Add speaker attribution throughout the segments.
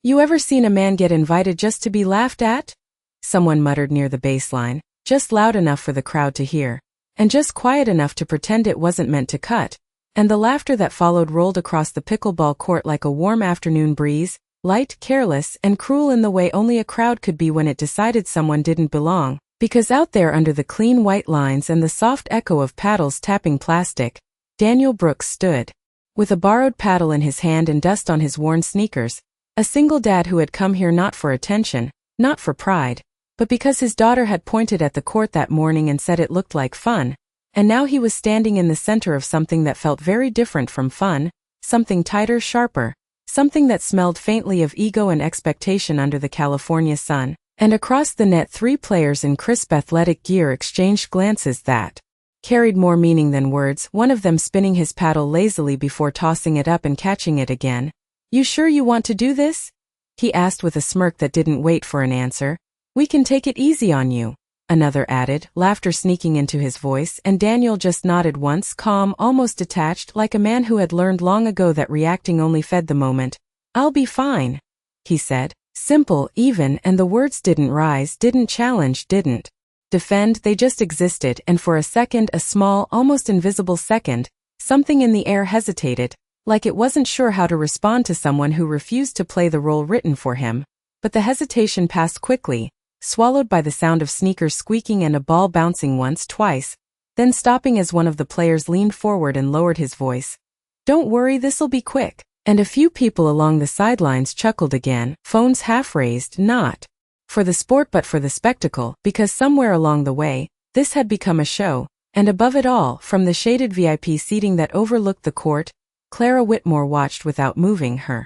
Speaker 1: You ever seen a man get invited just to be laughed at? Someone muttered near the baseline, just loud enough for the crowd to hear, and just quiet enough to pretend it wasn't meant to cut, and the laughter that followed rolled across the pickleball court like a warm afternoon breeze, light, careless, and cruel in the way only a crowd could be when it decided someone didn't belong, because out there under the clean white lines and the soft echo of paddles tapping plastic, Daniel Brooks stood. With a borrowed paddle in his hand and dust on his worn sneakers, a single dad who had come here not for attention, not for pride, but because his daughter had pointed at the court that morning and said it looked like fun, and now he was standing in the center of something that felt very different from fun, something tighter, sharper, something that smelled faintly of ego and expectation under the California sun. And across the net 3 players in crisp athletic gear exchanged glances that carried more meaning than words, one of them spinning his paddle lazily before tossing it up and catching it again. "You sure you want to do this?" he asked with a smirk that didn't wait for an answer. "We can take it easy on you," another added, laughter sneaking into his voice, and Daniel just nodded once, calm, almost detached, like a man who had learned long ago that reacting only fed the moment. "I'll be fine," he said. Simple, even, and the words didn't rise, didn't challenge, didn't defend, they just existed, and for a second, a small, almost invisible second, something in the air hesitated, like it wasn't sure how to respond to someone who refused to play the role written for him. But the hesitation passed quickly, swallowed by the sound of sneakers squeaking and a ball bouncing once, twice, then stopping as one of the players leaned forward and lowered his voice. "Don't worry, this'll be quick." And a few people along the sidelines chuckled again, phones half raised, not for the sport but for the spectacle, because somewhere along the way, this had become a show, and above it all, from the shaded VIP seating that overlooked the court, Clara Whitmore watched without moving, her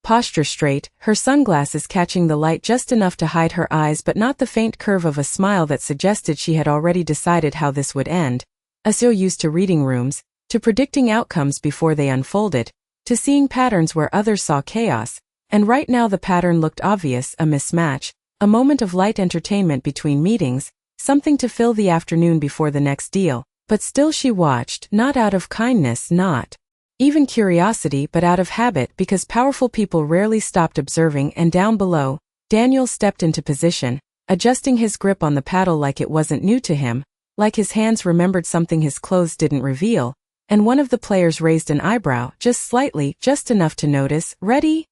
Speaker 1: posture straight, her sunglasses catching the light just enough to hide her eyes but not the faint curve of a smile that suggested she had already decided how this would end, as so used to reading rooms, to predicting outcomes before they unfolded, to seeing patterns where others saw chaos, and right now the pattern looked obvious, a mismatch, a moment of light entertainment between meetings, something to fill the afternoon before the next deal, but still she watched, not out of kindness, not even curiosity, but out of habit, because powerful people rarely stopped observing, and down below, Daniel stepped into position, adjusting his grip on the paddle like it wasn't new to him, like his hands remembered something his clothes didn't reveal. And one of the players raised an eyebrow, just slightly, just enough to notice. "Ready?"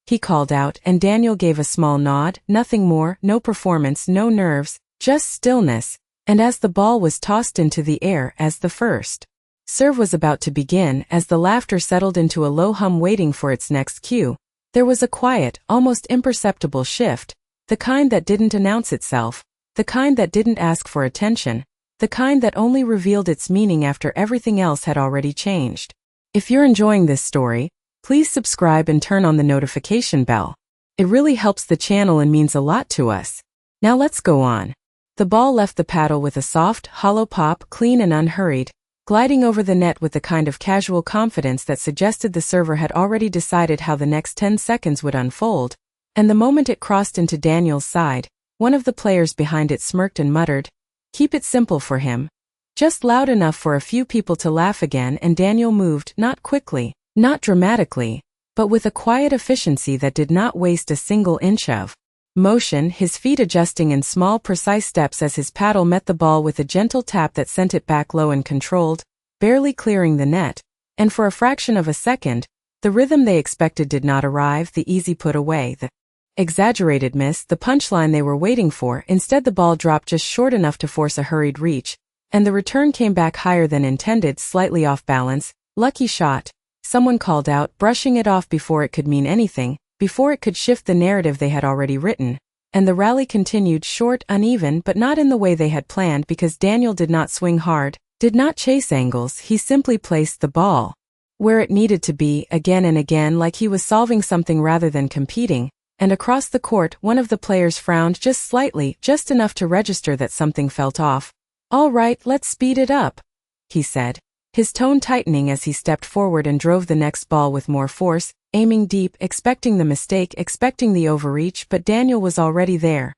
Speaker 1: he called out, and Daniel gave a small nod, nothing more, no performance, no nerves, just stillness, and as the ball was tossed into the air, as the first serve was about to begin, as the laughter settled into a low hum waiting for its next cue, there was a quiet, almost imperceptible shift, the kind that didn't announce itself, the kind that didn't ask for attention, the kind that only revealed its meaning after everything else had already changed. If you're enjoying this story, please subscribe and turn on the notification bell. It really helps the channel and means a lot to us. Now let's go on. The ball left the paddle with a soft, hollow pop, clean and unhurried, gliding over the net with the kind of casual confidence that suggested the server had already decided how the next 10 seconds would unfold, and the moment it crossed into Daniel's side, one of the players behind it smirked and muttered, "Keep it simple for him." Just loud enough for a few people to laugh again, and Daniel moved, not quickly, not dramatically, but with a quiet efficiency that did not waste a single inch of motion, his feet adjusting in small, precise steps as his paddle met the ball with a gentle tap that sent it back low and controlled, barely clearing the net, and for a fraction of a second, the rhythm they expected did not arrive, the easy put away, the exaggerated miss, the punchline they were waiting for. Instead, the ball dropped just short enough to force a hurried reach, and the return came back higher than intended, slightly off balance. "Lucky shot," someone called out, brushing it off before it could mean anything, before it could shift the narrative they had already written, and the rally continued, short, uneven, but not in the way they had planned, because Daniel did not swing hard, did not chase angles, he simply placed the ball where it needed to be, again and again, like he was solving something rather than competing. And across the court, one of the players frowned just slightly, just enough to register that something felt off. "All right, let's speed it up," he said, his tone tightening as he stepped forward and drove the next ball with more force, aiming deep, expecting the mistake, expecting the overreach, but Daniel was already there.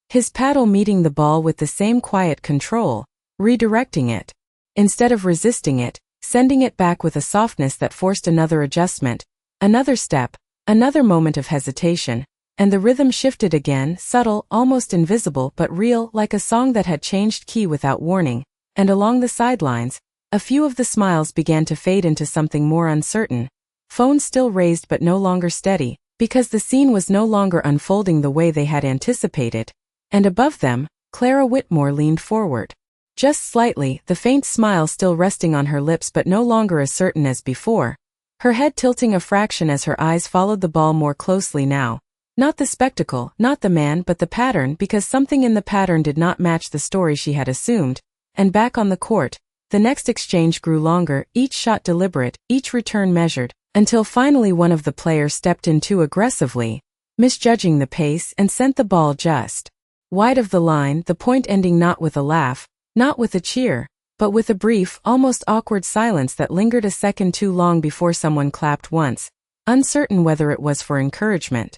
Speaker 1: His paddle meeting the ball with the same quiet control, redirecting it. Instead of resisting it, sending it back with a softness that forced another adjustment, another step, Another moment of hesitation, and the rhythm shifted again, subtle, almost invisible but real, like a song that had changed key without warning, and along the sidelines, a few of the smiles began to fade into something more uncertain. Phone still raised but no longer steady, because the scene was no longer unfolding the way they had anticipated. And above them, Clara Whitmore leaned forward. Just slightly, the faint smile still resting on her lips but no longer as certain as before. Her head tilting a fraction as her eyes followed the ball more closely now. Not the spectacle, not the man, but the pattern, because something in the pattern did not match the story she had assumed. And back on the court, the next exchange grew longer, each shot deliberate, each return measured, until finally one of the players stepped in too aggressively, misjudging the pace, and sent the ball just wide of the line, the point ending not with a laugh, not with a cheer, but with a brief, almost awkward silence that lingered a second too long before someone clapped once, uncertain whether it was for encouragement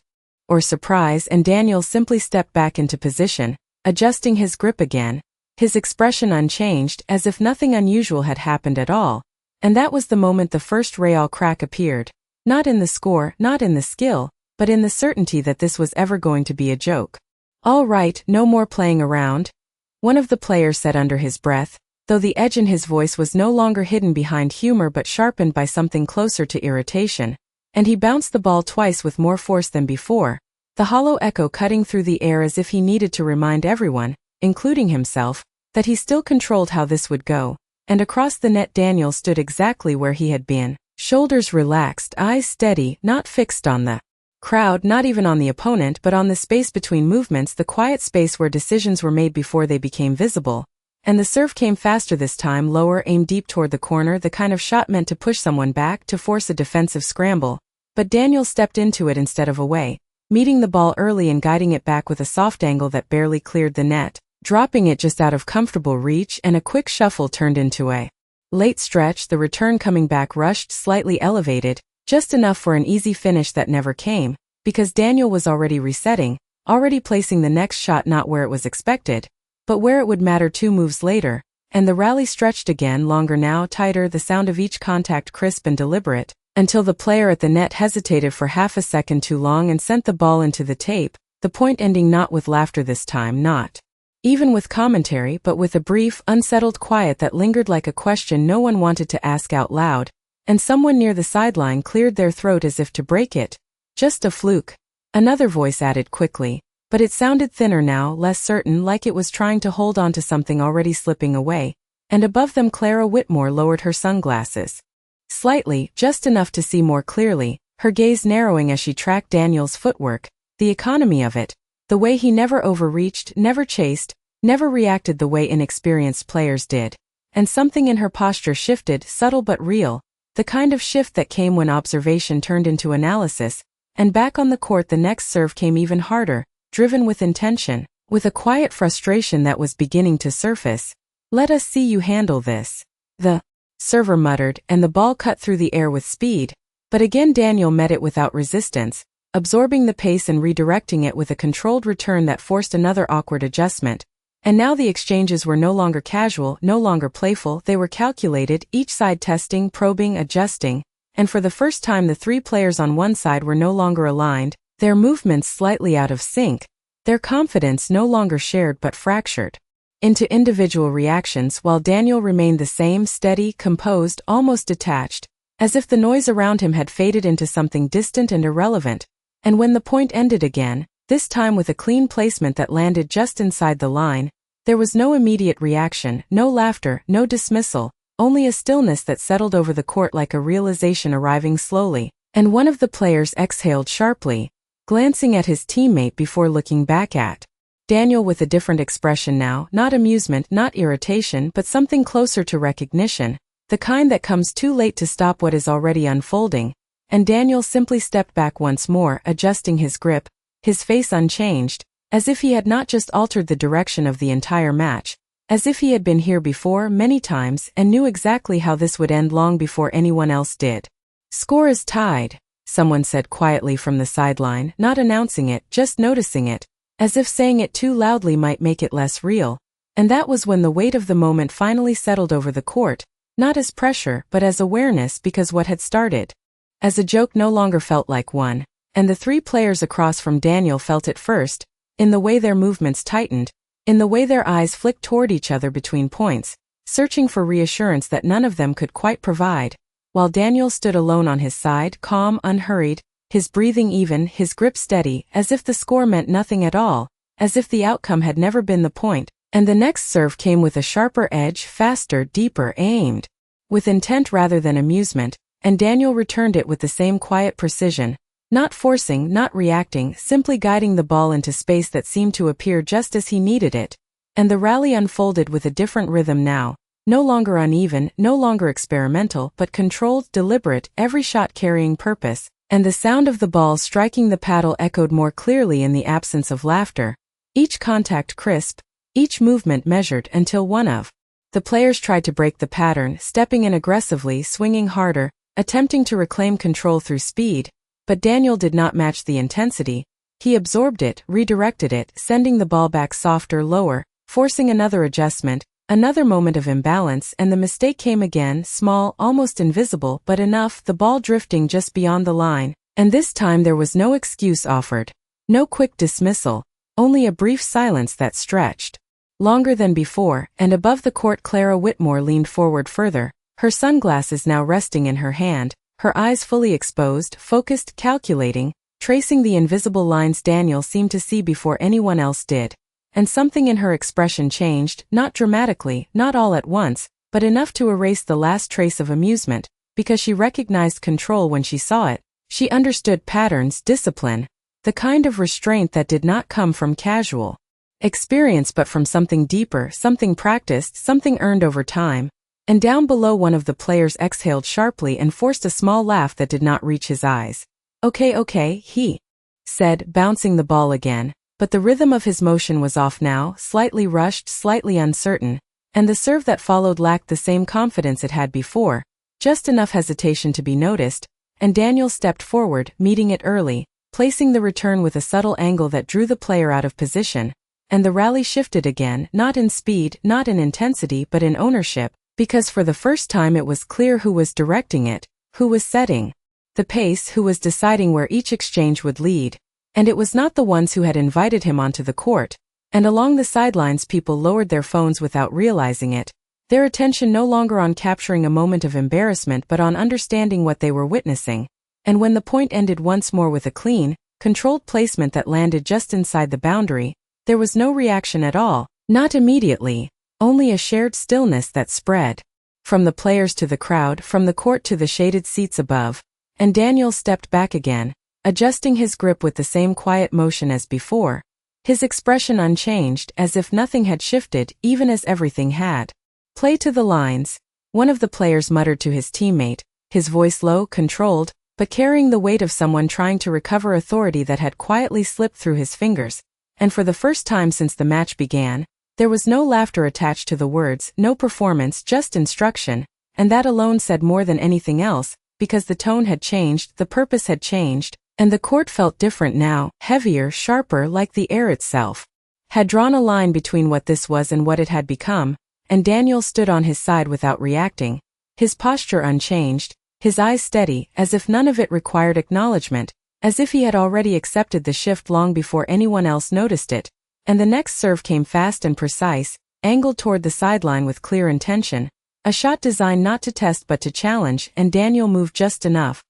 Speaker 1: or surprise, and Daniel simply stepped back into position, adjusting his grip again, his expression unchanged, as if nothing unusual had happened at all. And that was the moment the first real crack appeared, not in the score, not in the skill, but in the certainty that this was ever going to be a joke. "All right, no more playing around," one of the players said under his breath, though the edge in his voice was no longer hidden behind humor but sharpened by something closer to irritation. And he bounced the ball twice with more force than before, the hollow echo cutting through the air as if he needed to remind everyone, including himself, that he still controlled how this would go. And across the net Daniel stood exactly where he had been, shoulders relaxed, eyes steady, not fixed on the crowd, not even on the opponent, but on the space between movements, the quiet space where decisions were made before they became visible. And the serve came faster this time, lower, aimed deep toward the corner, the kind of shot meant to push someone back, to force a defensive scramble. But Daniel stepped into it instead of away, meeting the ball early and guiding it back with a soft angle that barely cleared the net, dropping it just out of comfortable reach, and a quick shuffle turned into a late stretch, the return coming back rushed, slightly elevated, just enough for an easy finish that never came, because Daniel was already resetting, already placing the next shot not where it was expected, but where it would matter 2 moves later, and the rally stretched again, longer now, tighter, the sound of each contact crisp and deliberate, until the player at the net hesitated for half a second too long and sent the ball into the tape, the point ending not with laughter this time, not even with commentary, but with a brief, unsettled quiet that lingered like a question no one wanted to ask out loud, and someone near the sideline cleared their throat as if to break it. "Just a fluke," another voice added quickly, but it sounded thinner now, less certain, like it was trying to hold on to something already slipping away, and above them Clara Whitmore lowered her sunglasses slightly, just enough to see more clearly, her gaze narrowing as she tracked Daniel's footwork, the economy of it, the way he never overreached, never chased, never reacted the way inexperienced players did. And something in her posture shifted, subtle but real, the kind of shift that came when observation turned into analysis, and back on the court the next serve came even harder, driven with intention, with a quiet frustration that was beginning to surface. "Let us see you handle this," the server muttered, and the ball cut through the air with speed, but again Daniel met it without resistance, absorbing the pace and redirecting it with a controlled return that forced another awkward adjustment. And now the exchanges were no longer casual, no longer playful, they were calculated, each side testing, probing, adjusting, and for the first time the 3 players on one side were no longer aligned, their movements slightly out of sync, their confidence no longer shared but fractured into individual reactions, while Daniel remained the same, steady, composed, almost detached, as if the noise around him had faded into something distant and irrelevant. And when the point ended again, this time with a clean placement that landed just inside the line, there was no immediate reaction, no laughter, no dismissal, only a stillness that settled over the court like a realization arriving slowly, and one of the players exhaled sharply, glancing at his teammate before looking back at Daniel with a different expression now, not amusement, not irritation, but something closer to recognition, the kind that comes too late to stop what is already unfolding. And Daniel simply stepped back once more, adjusting his grip, his face unchanged, as if he had not just altered the direction of the entire match, as if he had been here before many times and knew exactly how this would end long before anyone else did. "Score is tied," someone said quietly from the sideline, not announcing it, just noticing it, as if saying it too loudly might make it less real. And that was when the weight of the moment finally settled over the court, not as pressure but as awareness, because what had started as a joke no longer felt like one. and the three players across from Daniel felt it first, in the way their movements tightened, in the way their eyes flicked toward each other between points, searching for reassurance that none of them could quite provide, while Daniel stood alone on his side, calm, unhurried, his breathing even, his grip steady, as if the score meant nothing at all, as if the outcome had never been the point, and the next serve came with a sharper edge, faster, deeper, aimed with intent rather than amusement, and Daniel returned it with the same quiet precision, not forcing, not reacting, simply guiding the ball into space that seemed to appear just as he needed it. And the rally unfolded with a different rhythm now, no longer uneven, no longer experimental, but controlled, deliberate, every shot carrying purpose, and the sound of the ball striking the paddle echoed more clearly in the absence of laughter, each contact crisp, each movement measured until one of the players tried to break the pattern, stepping in aggressively, swinging harder, attempting to reclaim control through speed, but Daniel did not match the intensity. He absorbed it, redirected it, sending the ball back softer, lower, forcing another adjustment, another moment of imbalance, and the mistake came again, small, almost invisible, but enough, the ball drifting just beyond the line, and this time there was no excuse offered, no quick dismissal, only a brief silence that stretched longer than before, and above the court Clara Whitmore leaned forward further, her sunglasses now resting in her hand, her eyes fully exposed, focused, calculating, tracing the invisible lines Daniel seemed to see before anyone else did. And something in her expression changed, not dramatically, not all at once, but enough to erase the last trace of amusement, because she recognized control when she saw it. She understood patterns, discipline, the kind of restraint that did not come from casual experience but from something deeper, something practiced, something earned over time. And down below one of the players exhaled sharply and forced a small laugh that did not reach his eyes. Okay, he said, bouncing the ball again, but the rhythm of his motion was off now, slightly rushed, slightly uncertain, and the serve that followed lacked the same confidence it had before, just enough hesitation to be noticed, and Daniel stepped forward, meeting it early, placing the return with a subtle angle that drew the player out of position, and the rally shifted again, not in speed, not in intensity, but in ownership, because for the first time it was clear who was directing it, who was setting the pace, who was deciding where each exchange would lead. And it was not the ones who had invited him onto the court, and along the sidelines people lowered their phones without realizing it, their attention no longer on capturing a moment of embarrassment but on understanding what they were witnessing. And when the point ended once more with a clean, controlled placement that landed just inside the boundary, there was no reaction at all, not immediately, only a shared stillness that spread from the players to the crowd, from the court to the shaded seats above, and Daniel stepped back again, adjusting his grip with the same quiet motion as before, his expression unchanged, as if nothing had shifted, even as everything had. Play to the lines, one of the players muttered to his teammate, his voice low, controlled, but carrying the weight of someone trying to recover authority that had quietly slipped through his fingers, and for the first time since the match began, there was no laughter attached to the words, no performance, just instruction, and that alone said more than anything else, because the tone had changed, the purpose had changed, and the court felt different now, heavier, sharper, like the air itself had drawn a line between what this was and what it had become, and Daniel stood on his side without reacting, his posture unchanged, his eyes steady, as if none of it required acknowledgement, as if he had already accepted the shift long before anyone else noticed it. And the next serve came fast and precise, angled toward the sideline with clear intention, a shot designed not to test but to challenge, and Daniel moved just enough.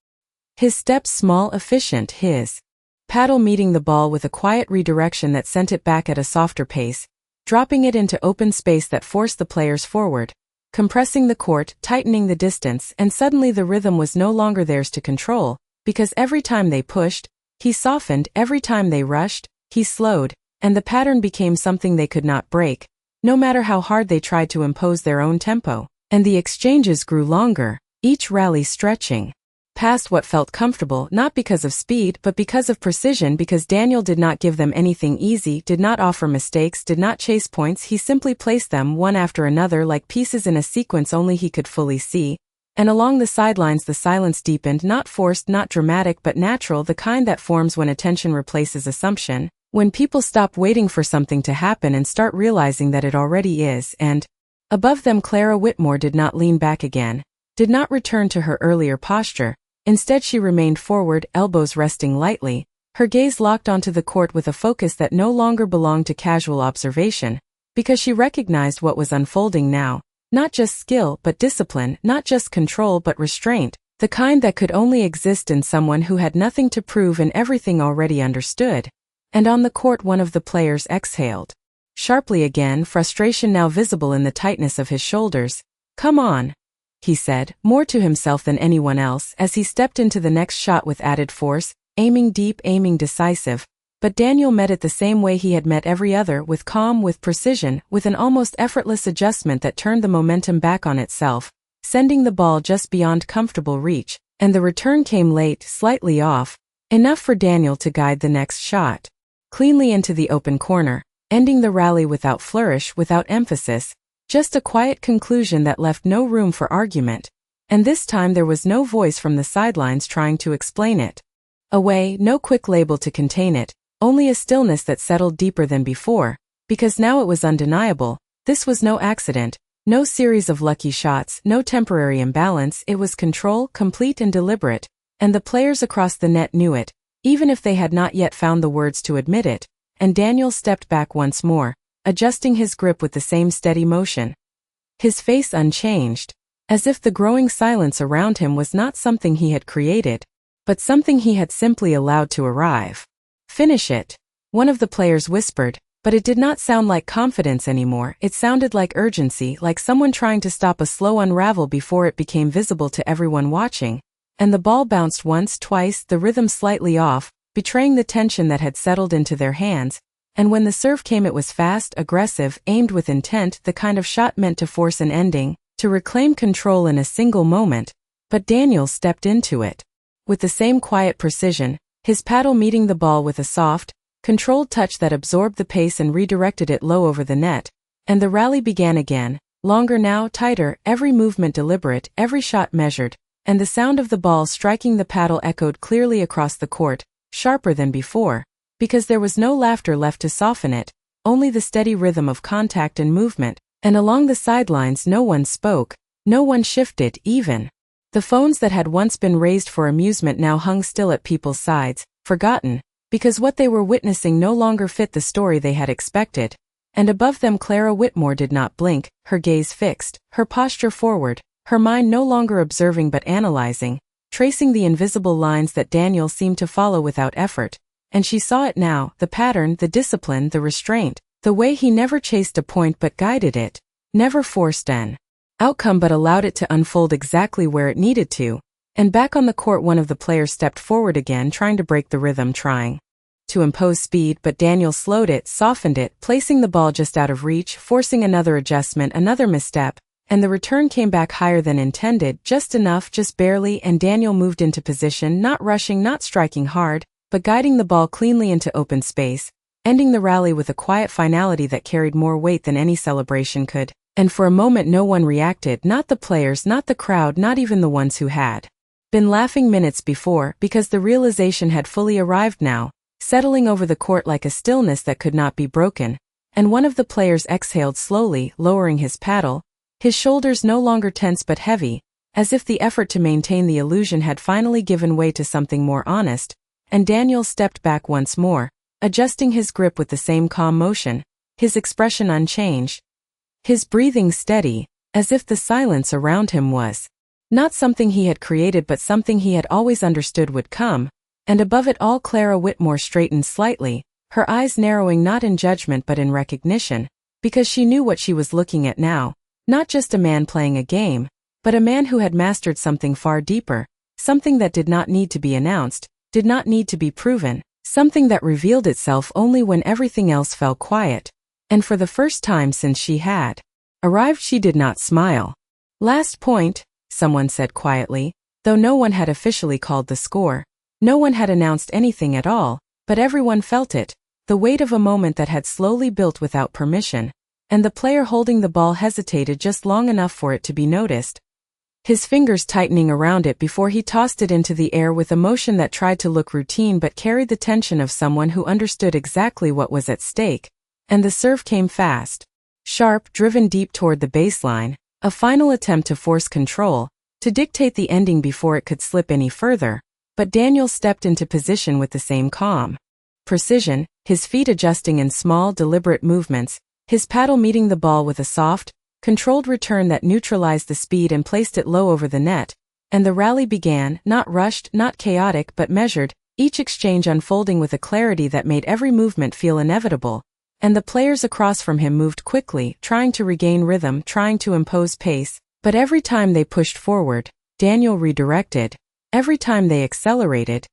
Speaker 1: His steps small, efficient, his paddle meeting the ball with a quiet redirection that sent it back at a softer pace, dropping it into open space that forced the players forward, compressing the court, tightening the distance, and suddenly the rhythm was no longer theirs to control, because every time they pushed, he softened, every time they rushed, he slowed, and the pattern became something they could not break, no matter how hard they tried to impose their own tempo, and the exchanges grew longer, each rally stretching past what felt comfortable, not because of speed but because of precision, because Daniel did not give them anything easy, did not offer mistakes, did not chase points, he simply placed them one after another like pieces in a sequence only he could fully see, and along the sidelines the silence deepened, not forced, not dramatic but natural, the kind that forms when attention replaces assumption, when people stop waiting for something to happen and start realizing that it already is, and above them Clara Whitmore did not lean back again, did not return to her earlier posture. Instead she remained forward, elbows resting lightly, her gaze locked onto the court with a focus that no longer belonged to casual observation, because she recognized what was unfolding now. Not just skill but discipline, not just control but restraint, the kind that could only exist in someone who had nothing to prove and everything already understood. And on the court one of the players exhaled sharply again, frustration now visible in the tightness of his shoulders. "Come on," he said, more to himself than anyone else, as he stepped into the next shot with added force, aiming deep, aiming decisive. But Daniel met it the same way he had met every other, with calm, with precision, with an almost effortless adjustment that turned the momentum back on itself, sending the ball just beyond comfortable reach, and the return came late, slightly off, enough for Daniel to guide the next shot cleanly into the open corner, ending the rally without flourish, without emphasis, just a quiet conclusion that left no room for argument. And this time there was no voice from the sidelines trying to explain it away, no quick label to contain it, only a stillness that settled deeper than before, because now it was undeniable. This was no accident, no series of lucky shots, no temporary imbalance, it was control, complete and deliberate, and the players across the net knew it, even if they had not yet found the words to admit it. And Daniel stepped back once more, adjusting his grip with the same steady motion, his face unchanged, as if the growing silence around him was not something he had created, but something he had simply allowed to arrive. "Finish it," one of the players whispered, but it did not sound like confidence anymore, it sounded like urgency, like someone trying to stop a slow unravel before it became visible to everyone watching. And the ball bounced once, twice, the rhythm slightly off, betraying the tension that had settled into their hands, and when the serve came it was fast, aggressive, aimed with intent, the kind of shot meant to force an ending, to reclaim control in a single moment. But Daniel stepped into it with the same quiet precision, his paddle meeting the ball with a soft, controlled touch that absorbed the pace and redirected it low over the net, and the rally began again, longer now, tighter, every movement deliberate, every shot measured, and the sound of the ball striking the paddle echoed clearly across the court, sharper than before, because there was no laughter left to soften it, only the steady rhythm of contact and movement, and along the sidelines no one spoke, no one shifted, even. The phones that had once been raised for amusement now hung still at people's sides, forgotten, because what they were witnessing no longer fit the story they had expected. And above them Clara Whitmore did not blink, her gaze fixed, her posture forward, her mind no longer observing but analyzing, tracing the invisible lines that Daniel seemed to follow without effort. And she saw it now, the pattern, the discipline, the restraint, the way he never chased a point but guided it, never forced an outcome but allowed it to unfold exactly where it needed to. And back on the court one of the players stepped forward again, trying to break the rhythm, trying to impose speed, but Daniel slowed it, softened it, placing the ball just out of reach, forcing another adjustment, another misstep, and the return came back higher than intended, just enough, just barely, and Daniel moved into position, not rushing, not striking hard, but guiding the ball cleanly into open space, ending the rally with a quiet finality that carried more weight than any celebration could. And for a moment no one reacted, not the players, not the crowd, not even the ones who had been laughing minutes before, because the realization had fully arrived now, settling over the court like a stillness that could not be broken. And one of the players exhaled slowly, lowering his paddle, his shoulders no longer tense but heavy, as if the effort to maintain the illusion had finally given way to something more honest. And Daniel stepped back once more, adjusting his grip with the same calm motion, his expression unchanged, his breathing steady, as if the silence around him was not something he had created but something he had always understood would come. And above it all Clara Whitmore straightened slightly, her eyes narrowing not in judgment but in recognition, because she knew what she was looking at now, not just a man playing a game, but a man who had mastered something far deeper, something that did not need to be announced, did not need to be proven, something that revealed itself only when everything else fell quiet. And for the first time since she had arrived she did not smile. "Last point," someone said quietly, though no one had officially called the score. No one had announced anything at all, but everyone felt it, the weight of a moment that had slowly built without permission. And the player holding the ball hesitated just long enough for it to be noticed, his fingers tightening around it before he tossed it into the air with a motion that tried to look routine but carried the tension of someone who understood exactly what was at stake. And the serve came fast, sharp, driven deep toward the baseline, a final attempt to force control, to dictate the ending before it could slip any further, but Daniel stepped into position with the same calm precision, his feet adjusting in small, deliberate movements, his paddle meeting the ball with a soft, controlled return that neutralized the speed and placed it low over the net, and the rally began, not rushed, not chaotic but measured, each exchange unfolding with a clarity that made every movement feel inevitable, and the players across from him moved quickly, trying to regain rhythm, trying to impose pace, but every time they pushed forward, Daniel redirected. Every time they accelerated,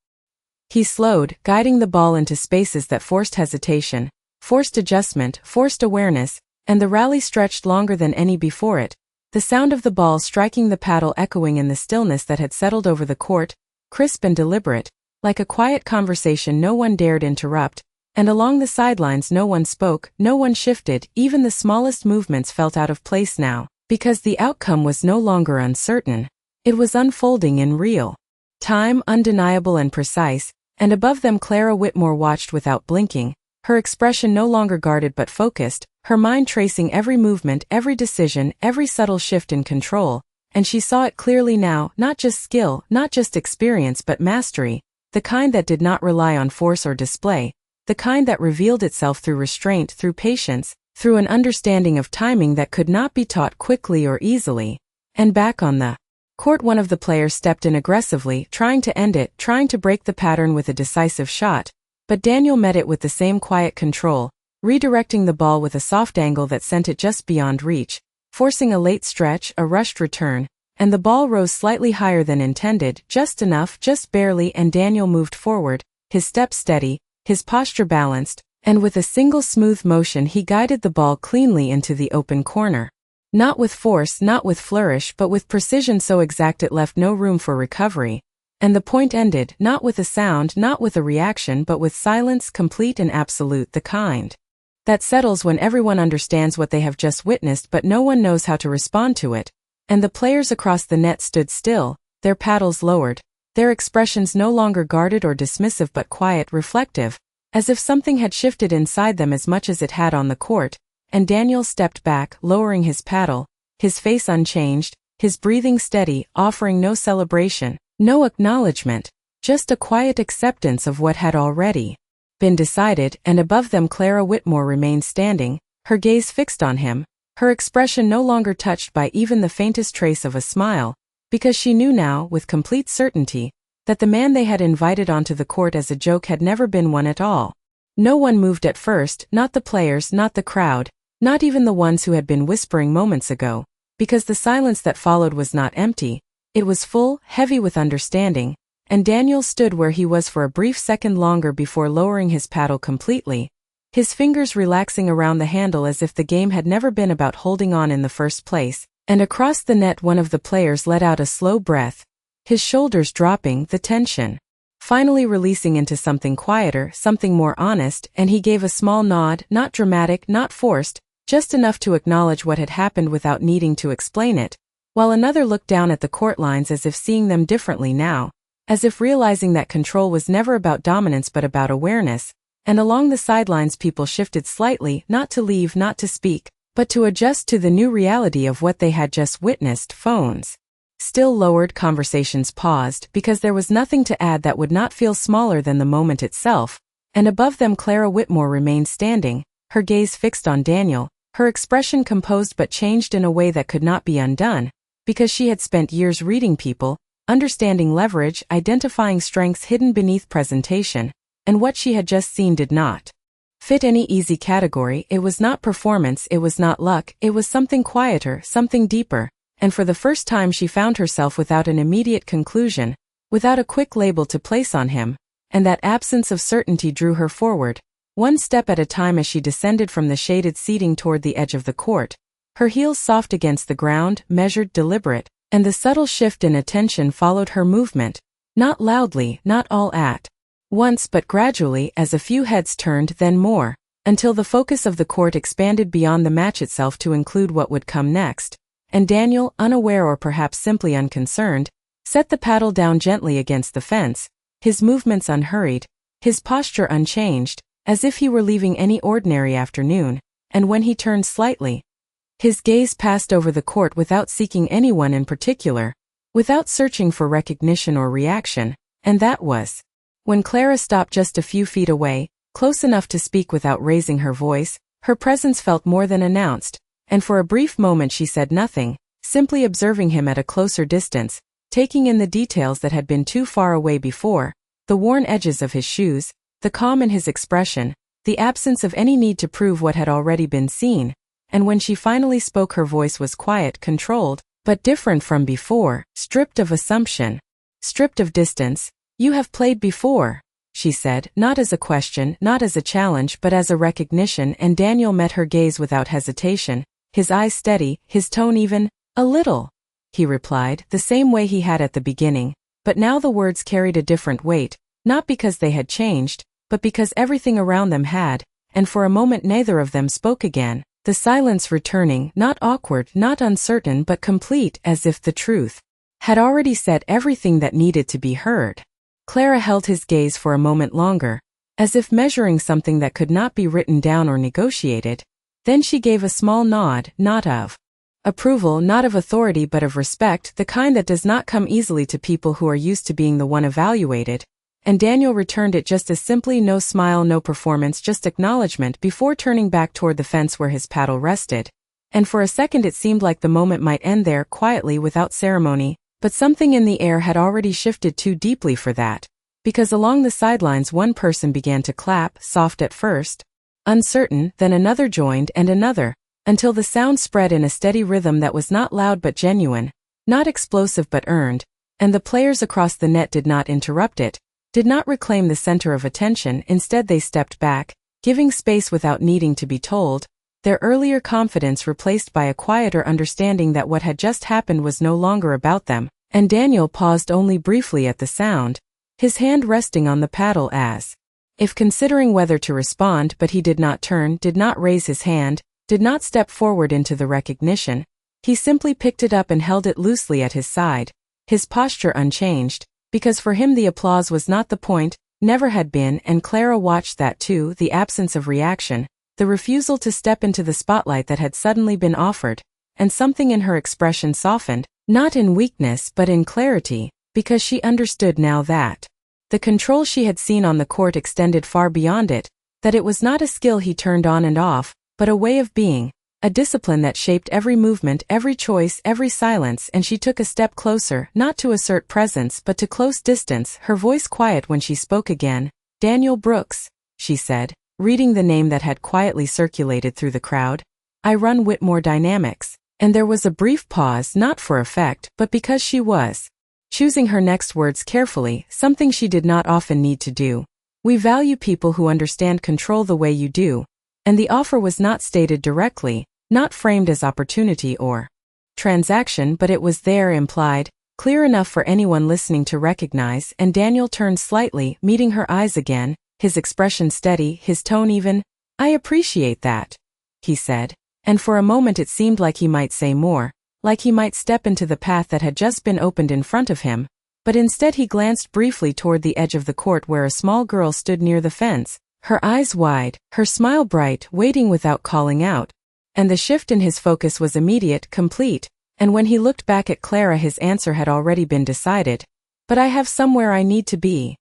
Speaker 1: he slowed, guiding the ball into spaces that forced hesitation, forced adjustment, forced awareness, and the rally stretched longer than any before it, the sound of the ball striking the paddle echoing in the stillness that had settled over the court, crisp and deliberate, like a quiet conversation no one dared interrupt, and along the sidelines no one spoke, no one shifted, even the smallest movements felt out of place now, because the outcome was no longer uncertain. It was unfolding in real time, undeniable and precise, and above them Clara Whitmore watched without blinking, her expression no longer guarded but focused, her mind tracing every movement, every decision, every subtle shift in control, and she saw it clearly now, not just skill, not just experience but mastery, the kind that did not rely on force or display, the kind that revealed itself through restraint, through patience, through an understanding of timing that could not be taught quickly or easily. And back on the court, one of the players stepped in aggressively, trying to end it, trying to break the pattern with a decisive shot, but Daniel met it with the same quiet control, redirecting the ball with a soft angle that sent it just beyond reach, forcing a late stretch, a rushed return, and the ball rose slightly higher than intended, just enough, just barely, and Daniel moved forward, his step steady, his posture balanced, and with a single smooth motion he guided the ball cleanly into the open corner. Not with force, not with flourish, but with precision so exact it left no room for recovery. And the point ended, not with a sound, not with a reaction, but with silence, complete and absolute, the kind that settles when everyone understands what they have just witnessed but no one knows how to respond to it. And the players across the net stood still, their paddles lowered, their expressions no longer guarded or dismissive but quiet, reflective, as if something had shifted inside them as much as it had on the court. And Daniel stepped back, lowering his paddle, his face unchanged, his breathing steady, offering no celebration, no acknowledgement, just a quiet acceptance of what had already been decided, and above them Clara Whitmore remained standing, her gaze fixed on him, her expression no longer touched by even the faintest trace of a smile, because she knew now, with complete certainty, that the man they had invited onto the court as a joke had never been one at all. No one moved at first, not the players, not the crowd, not even the ones who had been whispering moments ago, because the silence that followed was not empty, it was full, heavy with understanding, and Daniel stood where he was for a brief second longer before lowering his paddle completely, his fingers relaxing around the handle as if the game had never been about holding on in the first place, and across the net one of the players let out a slow breath, his shoulders dropping, the tension finally releasing into something quieter, something more honest, and he gave a small nod, not dramatic, not forced, just enough to acknowledge what had happened without needing to explain it, while another looked down at the court lines as if seeing them differently now, as if realizing that control was never about dominance but about awareness, and along the sidelines people shifted slightly, not to leave, not to speak, but to adjust to the new reality of what they had just witnessed. Phones still lowered, conversations paused, because there was nothing to add that would not feel smaller than the moment itself, and above them Clara Whitmore remained standing, her gaze fixed on Daniel, her expression composed but changed in a way that could not be undone, because she had spent years reading people, understanding leverage, identifying strengths hidden beneath presentation, and what she had just seen did not fit any easy category. It was not performance, it was not luck, it was something quieter, something deeper, and for the first time she found herself without an immediate conclusion, without a quick label to place on him, and that absence of certainty drew her forward, one step at a time as she descended from the shaded seating toward the edge of the court, her heels soft against the ground, measured, deliberate, and the subtle shift in attention followed her movement, not loudly, not all at once but gradually as a few heads turned, then more, until the focus of the court expanded beyond the match itself to include what would come next, and Daniel, unaware or perhaps simply unconcerned, set the paddle down gently against the fence, his movements unhurried, his posture unchanged, as if he were leaving any ordinary afternoon, and when he turned slightly, his gaze passed over the court without seeking anyone in particular, without searching for recognition or reaction, and that was when Clara stopped just a few feet away, close enough to speak without raising her voice. Her presence felt more than announced, and for a brief moment she said nothing, simply observing him at a closer distance, taking in the details that had been too far away before, the worn edges of his shoes, the calm in his expression, the absence of any need to prove what had already been seen, and when she finally spoke her voice was quiet, controlled, but different from before, stripped of assumption, stripped of distance. "You have played before," she said, not as a question, not as a challenge, but as a recognition, and Daniel met her gaze without hesitation, his eyes steady, his tone even. "A little," he replied, the same way he had at the beginning, but now the words carried a different weight, not because they had changed, but because everything around them had, and for a moment neither of them spoke again, the silence returning, not awkward, not uncertain, but complete, as if the truth had already said everything that needed to be heard. Clara held his gaze for a moment longer, as if measuring something that could not be written down or negotiated. Then she gave a small nod, not of approval, not of authority, but of respect, the kind that does not come easily to people who are used to being the one evaluated. And Daniel returned it just as simply, no smile, no performance, just acknowledgement, before turning back toward the fence where his paddle rested. And for a second it seemed like the moment might end there, quietly, without ceremony. But something in the air had already shifted too deeply for that, because along the sidelines one person began to clap, soft at first, uncertain, then another joined and another, until the sound spread in a steady rhythm that was not loud but genuine, not explosive but earned, and the players across the net did not interrupt it, did not reclaim the center of attention. Instead they stepped back, giving space without needing to be told, their earlier confidence replaced by a quieter understanding that what had just happened was no longer about them. And Daniel paused only briefly at the sound, his hand resting on the paddle as if considering whether to respond, but he did not turn, did not raise his hand, did not step forward into the recognition. He simply picked it up and held it loosely at his side, his posture unchanged, because for him the applause was not the point, never had been, and Clara watched that too, the absence of reaction, the refusal to step into the spotlight that had suddenly been offered, and something in her expression softened. Not in weakness but in clarity, because she understood now that the control she had seen on the court extended far beyond it, that it was not a skill he turned on and off, but a way of being, a discipline that shaped every movement, every choice, every silence. And she took a step closer, not to assert presence but to close distance, her voice quiet when she spoke again. "Daniel Brooks," she said, reading the name that had quietly circulated through the crowd. "I run Whitmore Dynamics." And there was a brief pause, not for effect, but because she was choosing her next words carefully, something she did not often need to do. "We value people who understand control the way you do." And the offer was not stated directly, not framed as opportunity or transaction, but it was there, implied, clear enough for anyone listening to recognize. And Daniel turned slightly, meeting her eyes again, his expression steady, his tone even. "I appreciate that," he said. And for a moment it seemed like he might say more, like he might step into the path that had just been opened in front of him, but instead he glanced briefly toward the edge of the court where a small girl stood near the fence, her eyes wide, her smile bright, waiting without calling out. And the shift in his focus was immediate, complete, and when he looked back at Clara his answer had already been decided. "But I have somewhere I need to be,"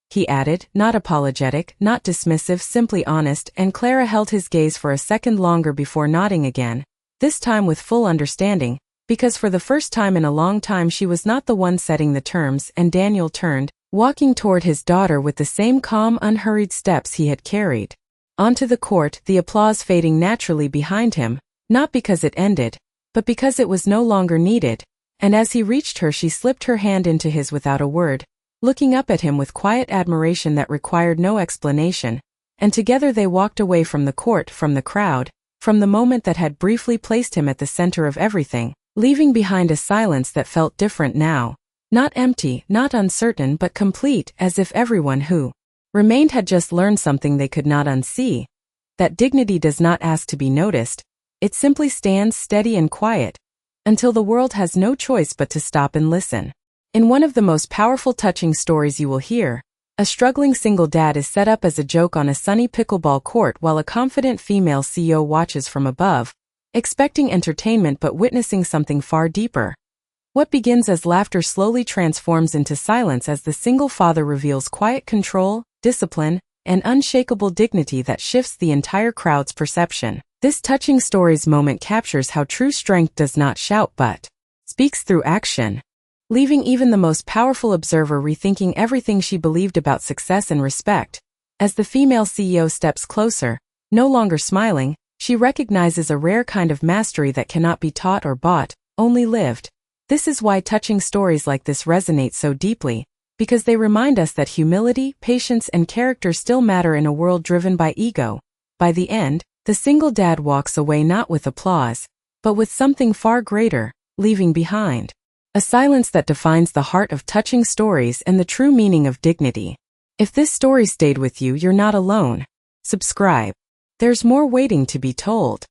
Speaker 1: he added, not apologetic, not dismissive, simply honest. And Clara held his gaze for a second longer before nodding again, this time with full understanding, because for the first time in a long time she was not the one setting the terms. And Daniel turned, walking toward his daughter with the same calm, unhurried steps he had carried onto the court, the applause fading naturally behind him, not because it ended, but because it was no longer needed. And as he reached her she slipped her hand into his without a word, looking up at him with quiet admiration that required no explanation, and together they walked away from the court, from the crowd, from the moment that had briefly placed him at the center of everything, leaving behind a silence that felt different now, not empty, not uncertain, but complete, as if everyone who remained had just learned something they could not unsee. That dignity does not ask to be noticed, it simply stands steady and quiet, until the world has no choice but to stop and listen. In one of the most powerful, touching stories you will hear, a struggling single dad is set up as a joke on a sunny pickleball court while a confident female CEO watches from above, expecting entertainment but witnessing something far deeper. What begins as laughter slowly transforms into silence as the single father reveals quiet control, discipline, and unshakable dignity that shifts the entire crowd's perception. This touching story's moment captures how true strength does not shout but speaks through action, leaving even the most powerful observer rethinking everything she believed about success and respect. As the female CEO steps closer, no longer smiling, she recognizes a rare kind of mastery that cannot be taught or bought, only lived. This is why touching stories like this resonate so deeply, because they remind us that humility, patience, and character still matter in a world driven by ego. By the end, the single dad walks away not with applause, but with something far greater, leaving behind a silence that defines the heart of touching stories and the true meaning of dignity. If this story stayed with you, you're not alone. Subscribe. There's more waiting to be told.